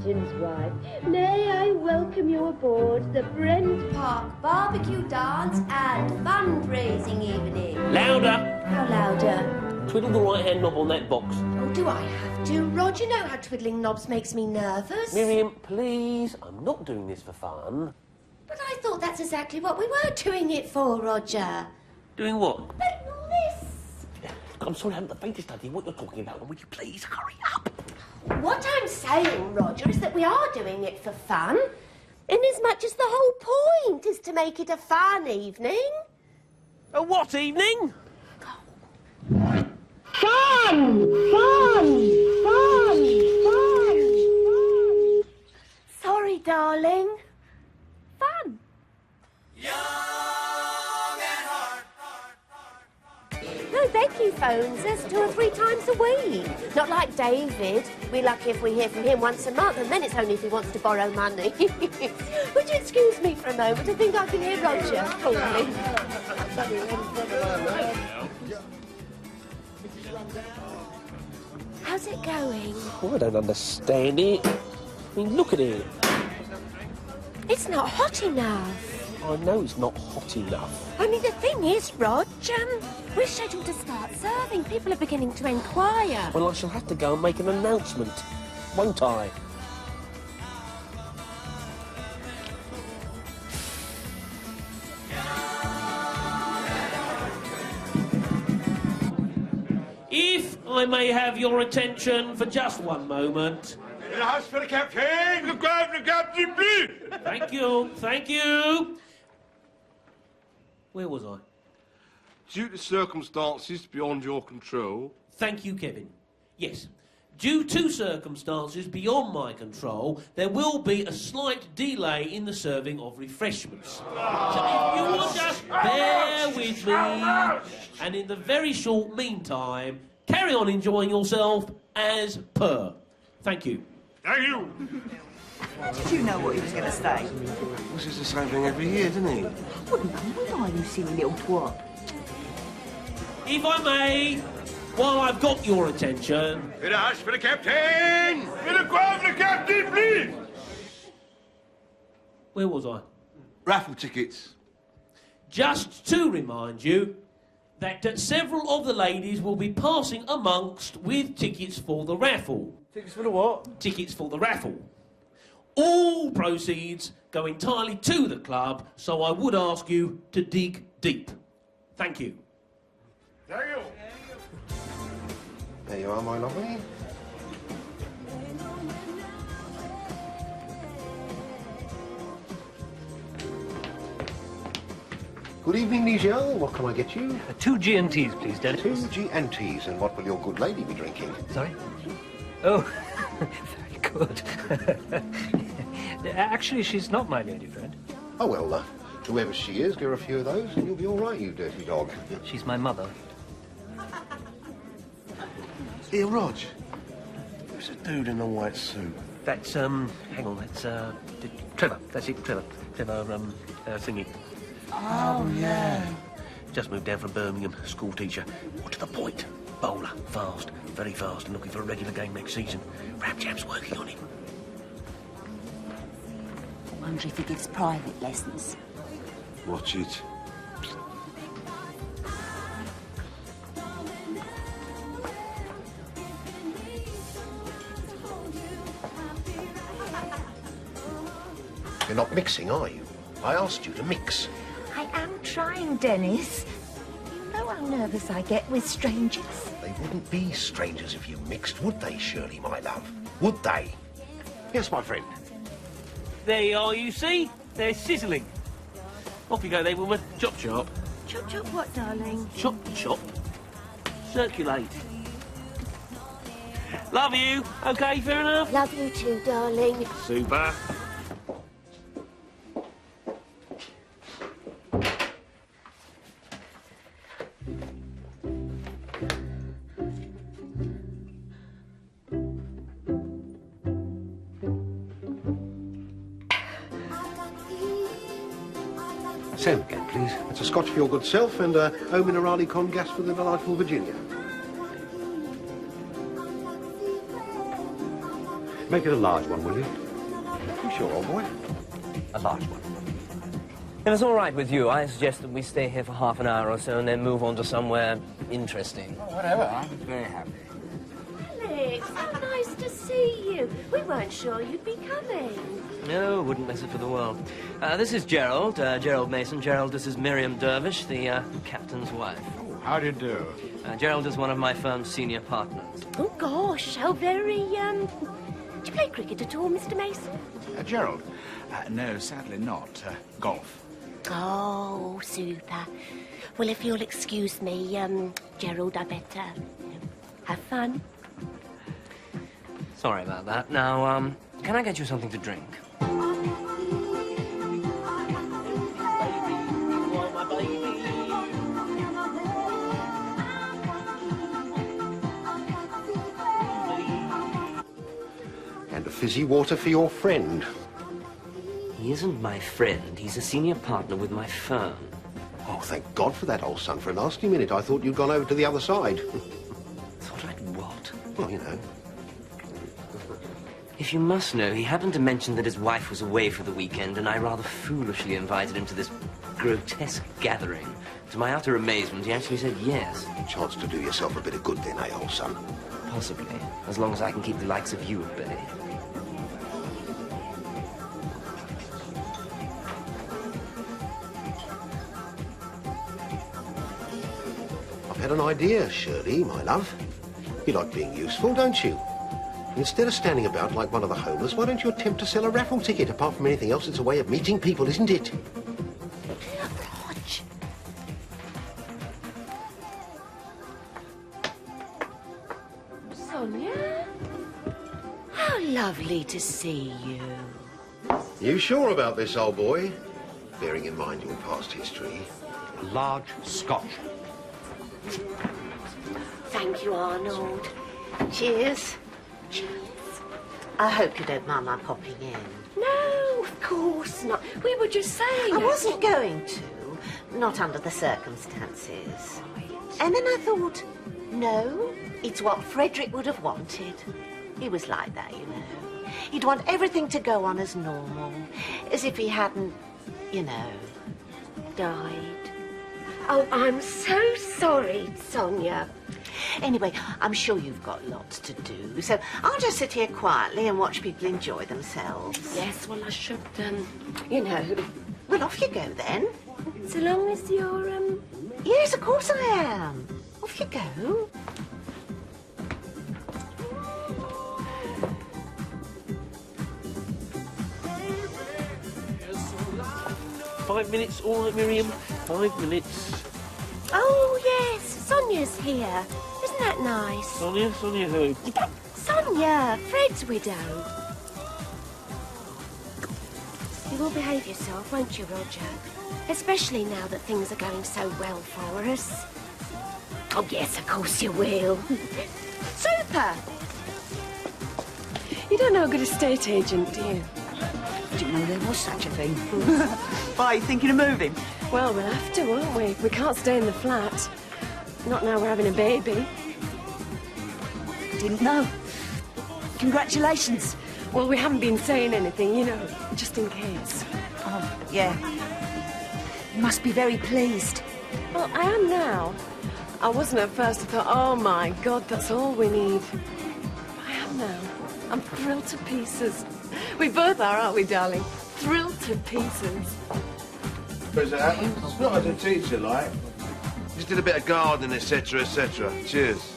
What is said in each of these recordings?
captain's wife. May I welcome you aboard the Brent Park barbecue dance and fundraising evening. Louder! How louder? Twiddle the right-hand knob on that box. Oh, do I have to? Rod, you know how twiddling knobs makes me nervous. Miriam, please, I'm not doing this for fun. But I thought that's exactly what we were doing it for, Roger. Doing what? But this. I'm sorry, I haven't the faintest idea what you're talking about. Would you please hurry up? What I'm saying, Roger, is that we are doing it for fun. Inasmuch as the whole point is to make it a fun evening. A what evening? Fun! Fun! Fun! Fun! Sorry, darling. Fun. No, Becky phones us 2 or 3 times a week. Not like David. We're lucky if we hear from him once a month, and then it's only if he wants to borrow money. Would you excuse me for a moment? I think I can hear Roger calling. How's it going? Oh, I don't understand it. I mean, look at it. It's not hot enough. I know it's not hot enough. Only the thing is, Rog, we're scheduled to start serving. People are beginning to inquire. Well, I shall have to go and make an announcement, won't I? If I may have your attention for just one moment. In the house for the captain! Look out for the captain, please! Thank you, thank you. Where was I? Due to circumstances beyond your control. Thank you, Kevin. Yes. Due to circumstances beyond my control, there will be a slight delay in the serving of refreshments. So if you will just bear with me, and in the very short meantime, carry on enjoying yourself as per. Thank you. Thank you! Did you know what he was going to say? This is the same thing every year, doesn't he? Wouldn't I, you silly little twat? If I may, while I've got your attention... In the house for the captain! In the crowd for the captain, please! Where was I? Raffle tickets. Just to remind you that several of the ladies will be passing amongst with tickets for the raffle. Tickets for the what? Tickets for the raffle. All proceeds go entirely to the club, so I would ask you to dig deep. Thank you. Thank you. There you are, my lovely. Good evening, Nigel. What can I get you? 2 G&Ts, please, Dennis. 2 G&Ts, and what will your good lady be drinking? Sorry? Oh, very good. Actually, she's not my lady friend. Oh, well, whoever she is, give her a few of those, and you'll be all right, you dirty dog. She's my mother. Here, Rog. Who's a dude in a white suit? That's, hang on, that's, Trevor. That's it, Trevor. Trevor, thingy. Oh, yeah. Just moved down from Birmingham, school teacher. More to the point. Bowler, fast, very fast, and looking for a regular game next season. Rapjam's working on him. I wonder if he gives private lessons. Watch it. You're not mixing, are you? I asked you to mix. I am trying, Dennis. You know how nervous I get with strangers. They wouldn't be strangers if you mixed, would they, Shirley, my love? Would they? Yes, my friend. There you are, you see? They're sizzling. Off you go then, woman. Chop, chop. Chop, chop what, darling? Chop, chop. Circulate. Love you. Okay, fair enough? Love you too, darling. Super. Sam again, please. It's a scotch for your good self and a eau minerale con gas for the delightful Virginia. Make it a large one, will you? You sure, old boy? A large one. If it's all right with you, I suggest that we stay here for half an hour or so and then move on to somewhere interesting. Oh, whatever. I'm very happy. Alex, how nice to see you. We weren't sure you'd be coming. No, wouldn't miss it for the world. This is Gerald, Gerald Mason. Gerald, this is Miriam Dervish, the captain's wife. Oh, how do you do? Gerald is one of my firm's senior partners. Oh, gosh, how very, Do you play cricket at all, Mr. Mason? Gerald? No, sadly not. Golf. Oh, super. Well, if you'll excuse me, Gerald, I better have fun. Sorry about that. Now, can I get you something to drink? And a fizzy water for your friend. He isn't my friend. He's a senior partner with my firm. Oh, thank God for that, old son. For a nasty minute, I thought you'd gone over to the other side. Thought I'd what? Well, you know. If you must know, he happened to mention that his wife was away for the weekend, and I rather foolishly invited him to this grotesque gathering. To my utter amazement, he actually said yes. Chance to do yourself a bit of good then, eh, old son? Possibly, as long as I can keep the likes of you at bay. I've had an idea, Shirley, my love. You like being useful, don't you? Instead of standing about like one of the homeless, why don't you attempt to sell a raffle ticket? Apart from anything else, it's a way of meeting people, isn't it? Rog. Sonia? How lovely to see you. You sure about this, old boy? Bearing in mind your past history. Large Scotch. Thank you, Arnold. Cheers. Cheers. I hope you don't mind my popping in. No, of course not. We were just saying... I wasn't going to. Not under the circumstances. And then I thought, no, it's what Frederick would have wanted. He was like that, you know. He'd want everything to go on as normal, as if he hadn't, you know, died. Oh, I'm so sorry, Sonia. Anyway, I'm sure you've got lots to do, so I'll just sit here quietly and watch people enjoy themselves. Yes, well, I should, you know. Well, off you go then. So long as you're, Yes, of course I am. Off you go. Five minutes, all right, Miriam? 5 minutes. Oh, yes, Sonia's here. Isn't that nice? Sonia? Sonia who? Sonia, Fred's widow. You will behave yourself, won't you, Roger? Especially now that things are going so well for us. Oh, yes, of course you will. Super! You don't know a good estate agent, do you? Didn't know there was such a thing. Why, you thinking of moving? Well, we'll have to, won't we? We can't stay in the flat. Not now we're having a baby. Didn't know. Congratulations. Well, we haven't been saying anything, you know, just in case. Oh, yeah. You must be very pleased. Well, I am now. I wasn't at first. I thought, oh, my God, that's all we need. I am now. I'm thrilled to pieces. We both are, aren't we, darling? Thrilled to pieces. Where's that? It's not as a teacher, like. Just did a bit of gardening, etc., etc. Cheers.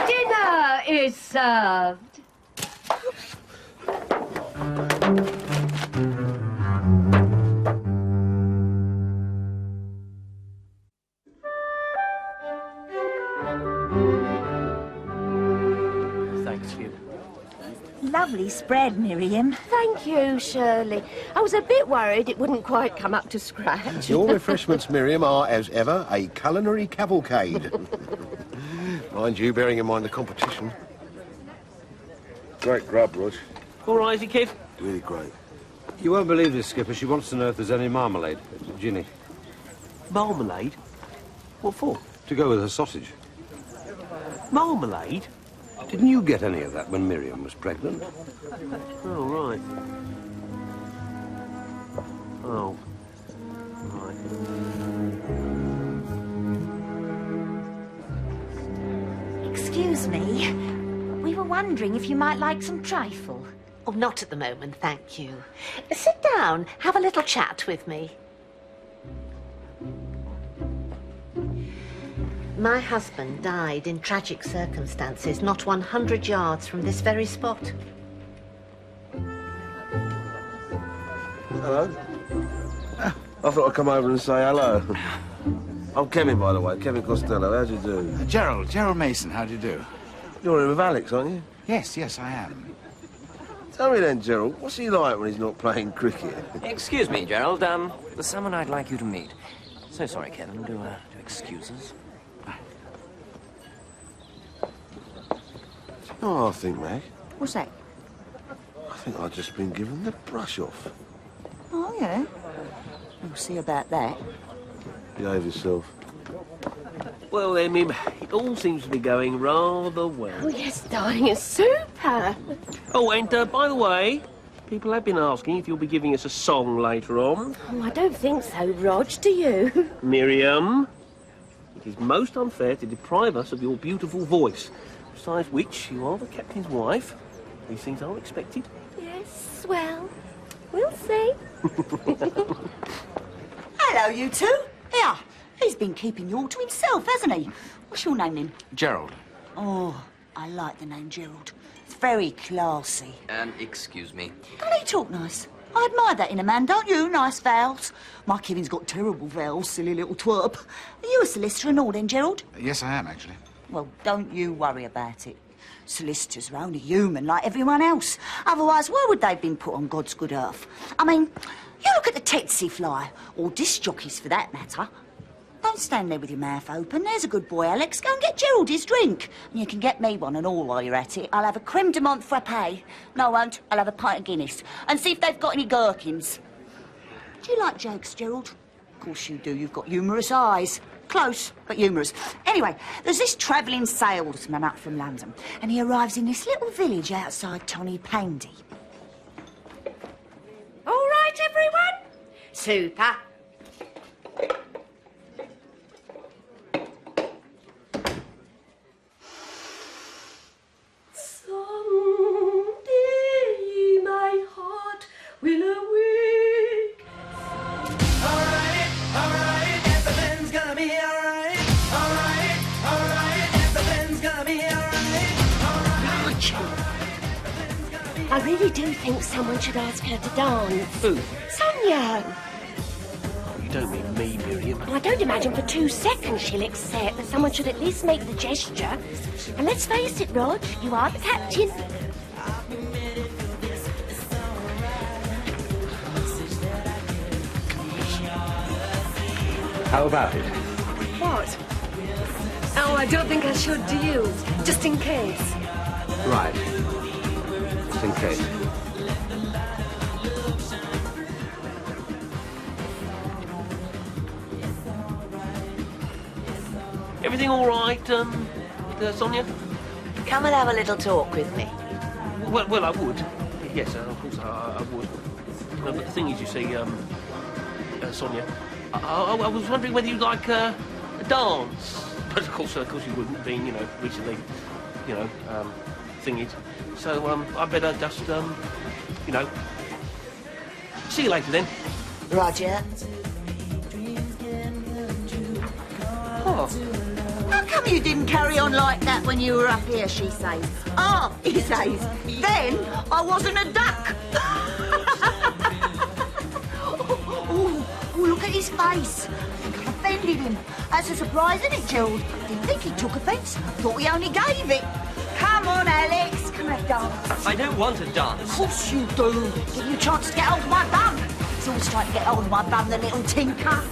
Dinner is served. Thanks, you. Lovely spread, Miriam. Thank you, Shirley. I was a bit worried it wouldn't quite come up to scratch. Your refreshments, Miriam, are, as ever, a culinary cavalcade. Mind you, bearing in mind the competition. Great grub, Rog. All right, is he, Kev? Really great. You won't believe this, Skipper. She wants to know if there's any marmalade. Ginny. Marmalade? What for? To go with her sausage. Marmalade? Didn't you get any of that when Miriam was pregnant? Oh, right. Oh. Right. Excuse me. We were wondering if you might like some trifle. Oh, not at the moment, thank you. Sit down, have a little chat with me. My husband died in tragic circumstances, not 100 yards from this very spot. Hello. I thought I'd come over and say hello. I'm Kevin, by the way, Kevin Costello. How do you do? Gerald Mason, how do you do? You're in with Alex, aren't you? Yes, I am. Tell me then, Gerald, what's he like when he's not playing cricket? Excuse me, Gerald. There's someone I'd like you to meet. So sorry, Kevin. Do excuse us. Oh, I think, Meg. What's that? I think I've just been given the brush off. Oh, yeah? We'll see about that. Behave yourself. Well then, Mim, it all seems to be going rather well. Oh, yes, darling, it's super. Oh, and by the way, people have been asking if you'll be giving us a song later on. Oh, I don't think so, Rog, do you? Miriam, it is most unfair to deprive us of your beautiful voice. Besides which, you are the captain's wife. These things are expected. Yes, well, we'll see. Hello, you two. Yeah, he's been keeping you all to himself, hasn't he? What's your name, then? Gerald. Oh, I like the name Gerald. It's very classy. Excuse me. Don't he talk nice? I admire that in a man, don't you? Nice vowels. My Kevin's got terrible vowels, silly little twerp. Are you a solicitor and all, then, Gerald? Yes, I am, actually. Well, don't you worry about it. Solicitors are only human like everyone else. Otherwise, why would they have been put on God's good earth? I mean, you look at the tsetse fly, or disc jockeys for that matter. Don't stand there with your mouth open. There's a good boy, Alex. Go and get Gerald his drink. And you can get me one and all while you're at it. I'll have a creme de menthe frappe. No, I won't. I'll have a pint of Guinness. And see if they've got any gherkins. Do you like jokes, Gerald? Of course you do. You've got humorous eyes. Close, but humorous. Anyway, there's this travelling salesman up from London, and he arrives in this little village outside Tony Pandy. All right, everyone? Super. Someday my heart will awake. Alright, everything's gonna be alright. Alright, everything's gonna be alright. I really do think someone should ask her to dance. Who? Sonia. Oh, you don't mean me, Miriam. I don't imagine for 2 seconds she'll accept, but someone should at least make the gesture. And let's face it, Rog, you are the captain. How about it? What? Oh, I don't think I should, do you? Just in case. Right. Just in case. Everything all right, Sonia? Come and have a little talk with me. Well, I would. Yes, of course I would. But the thing is, you see, Sonia, I was wondering whether you'd like a dance. But of course you wouldn't, being, recently, thingied. So, I better just, see you later then. Roger. Oh. How come you didn't carry on like that when you were up here, she says. Ah, he says. Then I wasn't a duck. Oh, look at his face. I think I offended him. That's a surprise, isn't it, Gerald? Didn't think he took offence. Thought he only gave it. Come on, Alex. Come and dance. I don't want to dance. Of course you do. Give you a chance to get hold of my bum. He's always trying to get hold of my bum, the little tinker.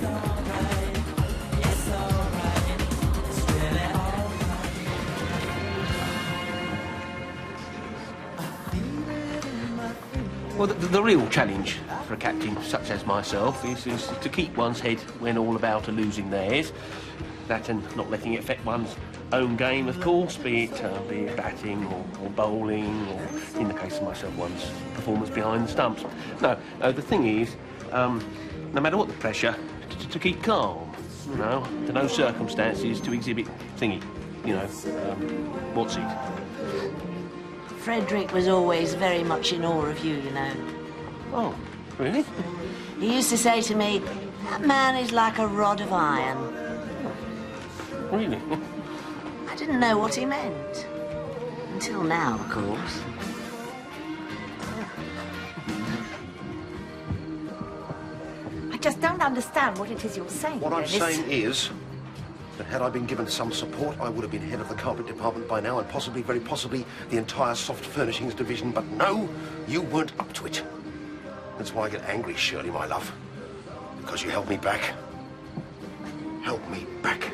Well, the real challenge for a captain such as myself is to keep one's head when all about are losing theirs. That and not letting it affect one's own game, of course, be it batting or bowling, or in the case of myself, one's performance behind the stumps. No, the thing is, no matter what the pressure, to keep calm, you know, to no circumstances to exhibit thingy, you know, what's it? Frederick was always very much in awe of you, you know. Oh, really? He used to say to me, that man is like a rod of iron. Really? I didn't know what he meant. Until now, of course. I just don't understand what it is you're saying, What I'm Dennis. saying is that had I been given some support, I would have been head of the carpet department by now, and possibly, very possibly, the entire soft furnishings division. But no, you weren't up to it. That's why I get angry, Shirley, my love. Because you held me back. Held me back.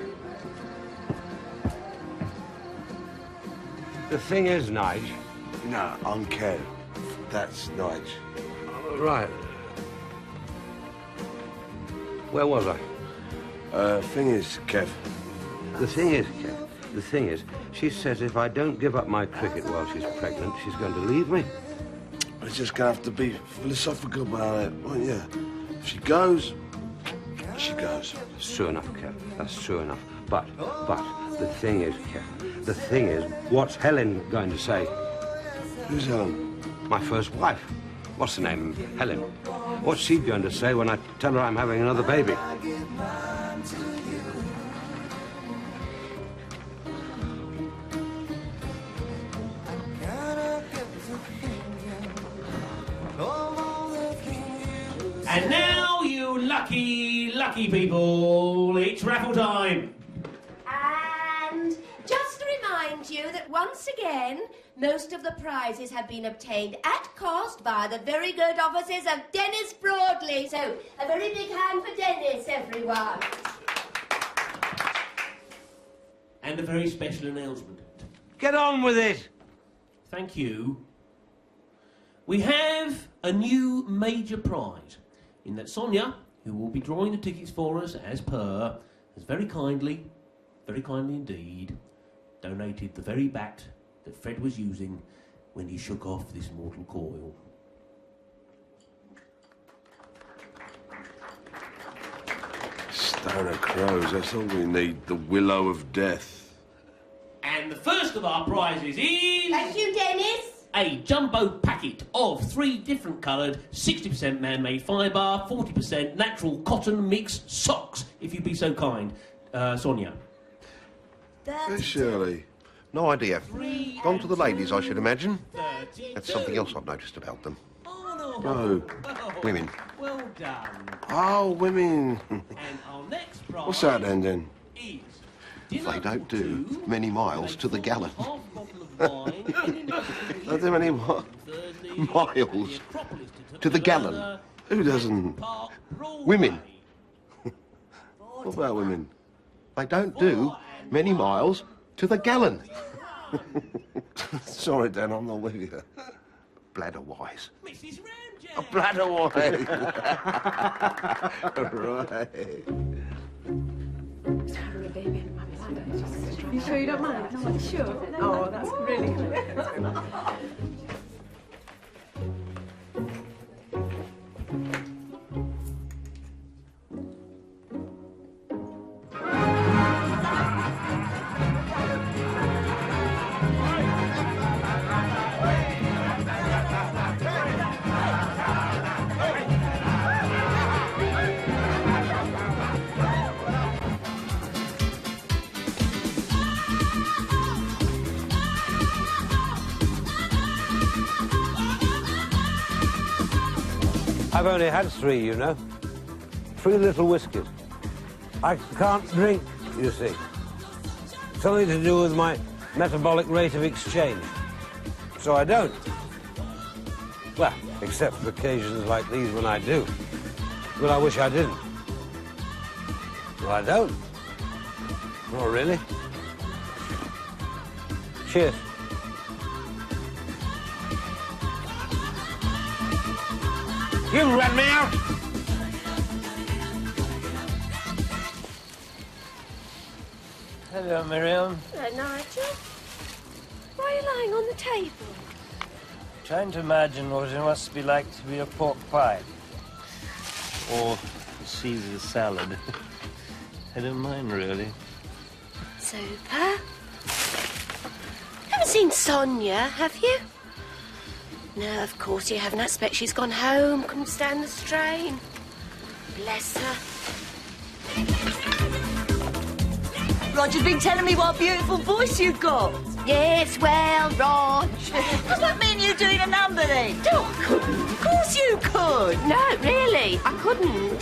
The thing is, Nige... No, I'm Kev. That's Nige. Right. Where was I? Thing is, Kev. The thing is, Kev, the thing is, she says if I don't give up my cricket while she's pregnant, she's going to leave me. You're just going to have to be philosophical about it, won't you? If she goes, she goes. That's true enough, Kev. That's true enough. But, the thing is, Kev, the thing is, what's Helen going to say? Who's Helen? My first wife. What's her name? Helen. What's she going to say when I tell her I'm having another baby? And now, you lucky, lucky people, it's raffle time. And just to remind you that once again, most of the prizes have been obtained at cost by the very good offices of Dennis Broadley. So, a very big hand for Dennis, everyone. And a very special announcement. Get on with it! Thank you. We have a new major prize, in that Sonia, who will be drawing the tickets for us as per, has very kindly indeed, donated the very bat that Fred was using when he shook off this mortal coil. Stone of crows, that's all we need. The willow of death. And the first of our prizes is... Thank you, Dennis. A jumbo packet of 3 different coloured, 60% man-made fibre, 40% natural cotton mix socks, if you'd be so kind. Sonia. Where's Shirley? No idea. Gone to the ladies, I should imagine. That's something else I've noticed about them. Oh. Women. Well done. Oh, women. And our next prize... What's that then? They don't do many miles to the gallon. Don't do many miles to the gallon. Who doesn't? Women. What about women? They don't do many miles to the gallon. Sorry, Dan, I'm not with you. Bladder-wise. Mrs. Ramsay. A bladder-wise. Right. Having a baby in my bladder. You sure you don't mind? No, I'm sure. Oh, that's really good. I've only had 3, you know. 3 little whiskies. I can't drink, you see. Something to do with my metabolic rate of exchange. So I don't. Well, except for occasions like these when I do. But I wish I didn't. Well, I don't. Not really. Cheers. You rat me out! Hello, Miriam. Hello, Nigel. Why are you lying on the table? Trying to imagine what it must be like to be a pork pie. Or Caesar salad. I don't mind, really. Super. Haven't seen Sonia, have you? No, of course you haven't. I expect she's gone home. Couldn't stand the strain. Bless her. Roger's been telling me what a beautiful voice you've got. Yes, well, Rog. Does that mean you're doing a number then? No, I couldn't. Of course you could. No, really, I couldn't.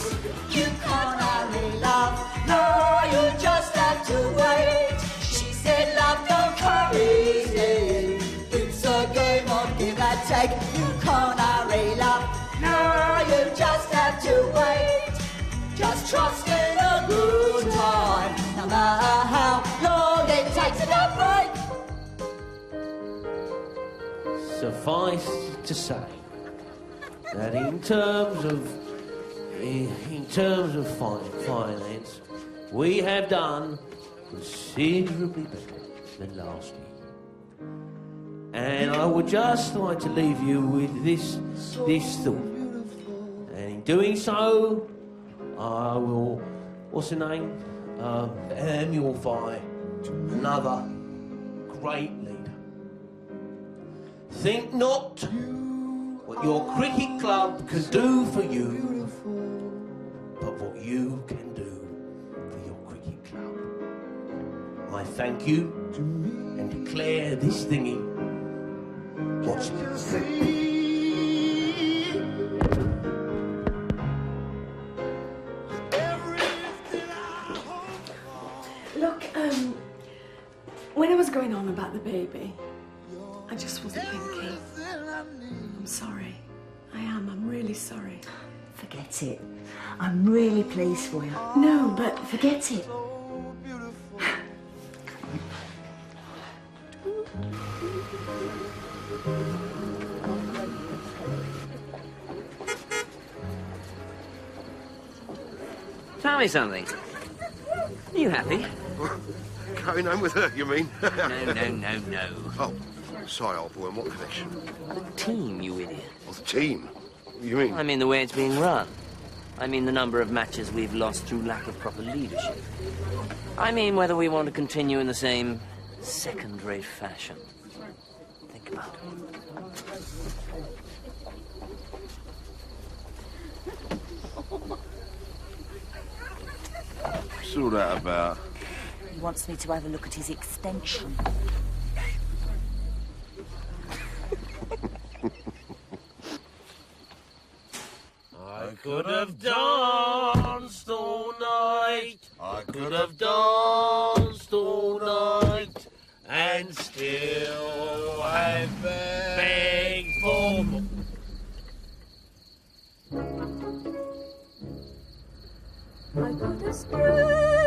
You can't hurry, love. No, you just have to wait. She said love don't come easy. It's a game of give and take. You can't hurry, love. No, you just have to wait. Just trust in a good time. No matter how long it takes to break. Suffice to say that in terms of finance, we have done considerably better than last year. And I would just like to leave you with this thought. And in doing so, I will, what's her name? Emulify another great leader. Think not what your cricket club can do for you, but what you can do for your cricket club. I thank you and declare this thingy. Watch it. Look, when I was going on about the baby, I just wasn't thinking. I'm sorry. I am. I'm really sorry. Forget it. I'm really pleased for you. No, but forget it. Tell me something. Are you happy? Going home with her, you mean? No. Oh, sorry, old boy. In what connection? The team, you idiot. Oh, the team? You mean? I mean the way it's being run. I mean the number of matches we've lost through lack of proper leadership. I mean whether we want to continue in the same second-rate fashion. Think about it. What's all that about? He wants me to have a look at his extension. I could have danced all night. I could have danced all night. And still have begged for more. I could have sprayed